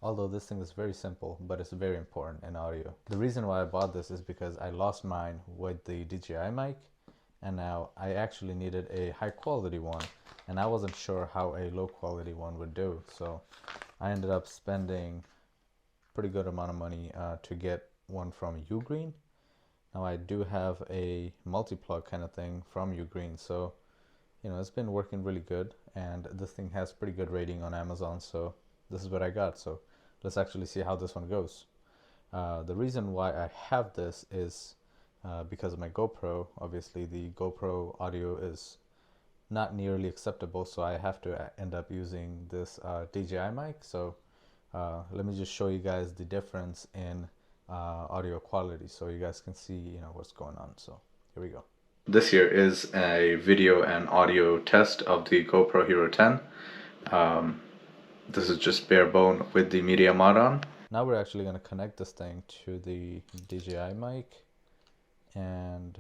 Although this thing is very simple, but it's very important in audio. The reason why I bought this is because I lost mine with the DJI mic, and now I actually needed a high quality one, and I wasn't sure how a low quality one would do. So I ended up spending pretty good amount of money to get one from UGREEN. Now I do have a multi-plug kind of thing from UGREEN, so it's been working really good, and this thing has pretty good rating on Amazon, so this is what I got. So let's actually see how this one goes. The reason why I have this is because of my GoPro. Obviously the GoPro audio is not nearly acceptable, so I have to end up using this DJI mic. So let me just show you guys the difference in audio quality so you guys can see what's going on. So here we go. This here is a video and audio test of the GoPro Hero 10. This is just bare bone with the media mod on. Now we're actually going to connect this thing to the DJI mic, and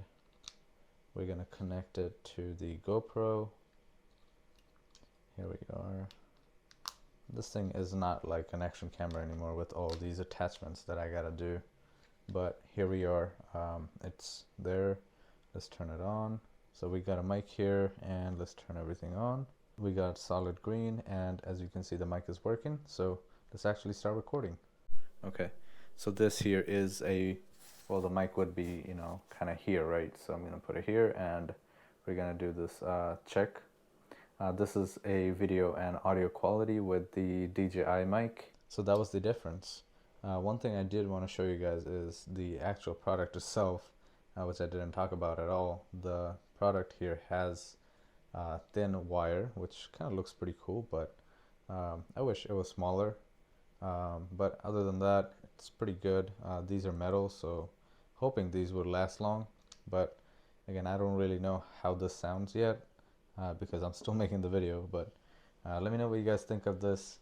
we're going to connect it to the GoPro. Here we are. This thing is not like an action camera anymore with all these attachments that I gotta do, but here we are. It's there. Let's turn it on. So we got a mic here, and let's turn everything on. We got solid green, and as you can see the mic is working, so let's actually start recording. Okay, so this here is well, the mic would be kind of here, right? So I'm gonna put it here, and we're gonna do this check. This is a video and audio quality with the DJI mic. So that was the difference. One thing I did want to show you guys is the actual product itself, which I didn't talk about at all. The product here has thin wire, which kind of looks pretty cool, but I wish it was smaller. But other than that, it's pretty good. These are metal, so hoping these would last long. But again, I don't really know how this sounds yet because I'm still making the video. But let me know what you guys think of this.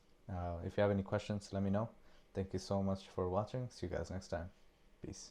If you have any questions, let me know. Thank you so much for watching. See you guys next time. Peace.